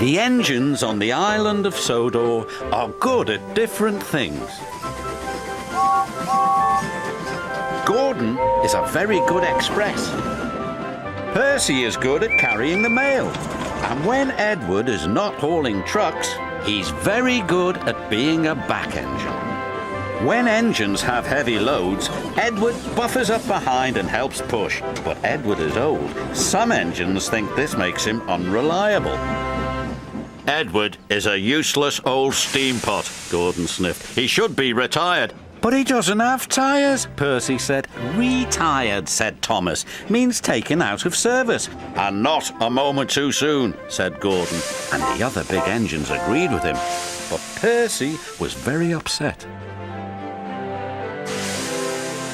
The engines on the island of Sodor are good at different things. Gordon is a very good express. Percy is good at carrying the mail. And when Edward is not hauling trucks, he's very good at being a back engine. When engines have heavy loads, Edward buffers up behind and helps push. But Edward is old. Some engines think this makes him unreliable. Edward is a useless old steam pot, Gordon sniffed. He should be retired. But he doesn't have tyres, Percy said. Retired, said Thomas, means taken out of service. And not a moment too soon, said Gordon. And the other big engines agreed with him. But Percy was very upset.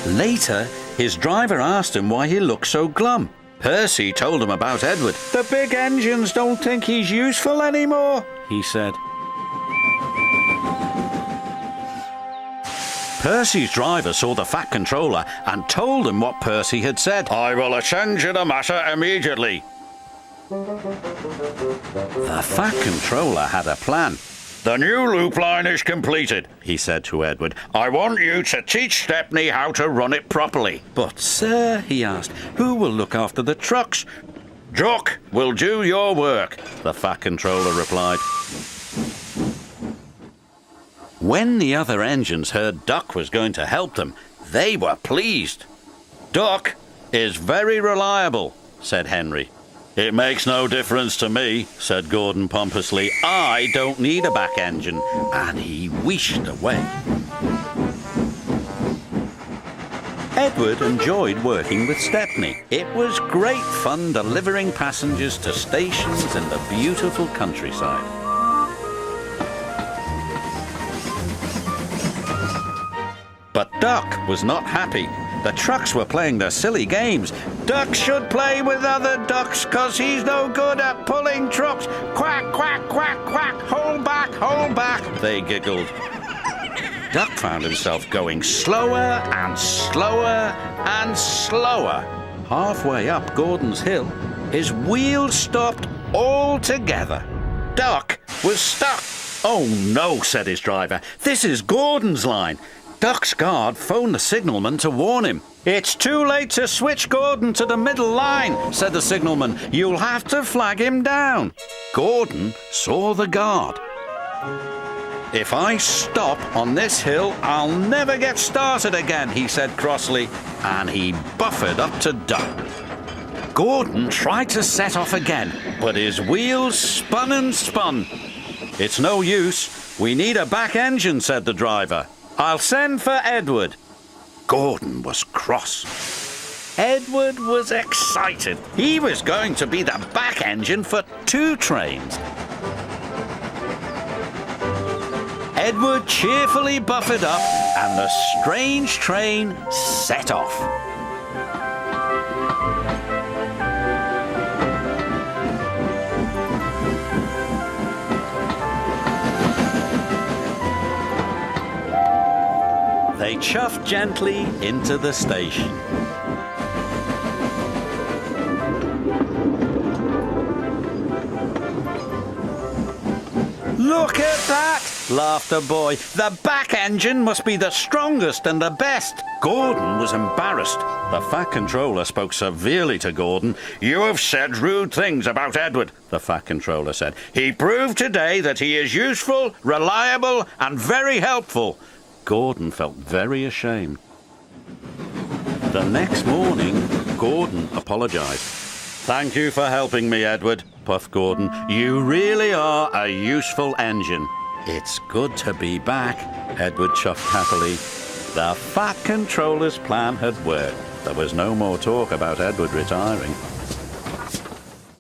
Later, his driver asked him why he looked so glum. Percy told him about Edward. The big engines don't think he's useful anymore, he said. Percy's driver saw the Fat Controller and told him what Percy had said. I will attend to the matter immediately. The Fat Controller had a plan. The new loop line is completed, he said to Edward. I want you to teach Stepney how to run it properly. But, sir, he asked, who will look after the trucks? Jock will do your work, the Fat Controller replied. When the other engines heard Duck was going to help them, they were pleased. Duck is very reliable, said Henry. It makes no difference to me, said Gordon pompously. I don't need a back engine. And he wheeshed away. Edward enjoyed working with Stepney. It was great fun delivering passengers to stations in the beautiful countryside. But Duck was not happy. The trucks were playing their silly games. Duck should play with other ducks, 'cause he's no good at pulling trucks. Quack, quack, quack, quack, hold back, they giggled. Duck found himself going slower and slower and slower. Halfway up Gordon's hill, his wheels stopped altogether. Duck was stuck. Oh no, said his driver. This is Gordon's line. Duck's guard phoned the signalman to warn him. It's too late to switch Gordon to the middle line, said the signalman. You'll have to flag him down. Gordon saw the guard. If I stop on this hill, I'll never get started again, he said crossly, and he buffered up to Duck. Gordon tried to set off again, but his wheels spun and spun. It's no use. We need a back engine, said the driver. I'll send for Edward. Gordon was cross. Edward was excited. He was going to be the back engine for 2 trains. Edward cheerfully buffered up, and the strange train set off. They chuffed gently into the station. Look at that, laughed the boy. The back engine must be the strongest and the best. Gordon was embarrassed. The Fat Controller spoke severely to Gordon. You have said rude things about Edward, the Fat Controller said. He proved today that he is useful, reliable, and very helpful. Gordon felt very ashamed. The next morning, Gordon apologized. Thank you for helping me, Edward, puffed Gordon. You really are a useful engine. It's good to be back, Edward chuffed happily. The Fat Controller's plan had worked. There was no more talk about Edward retiring.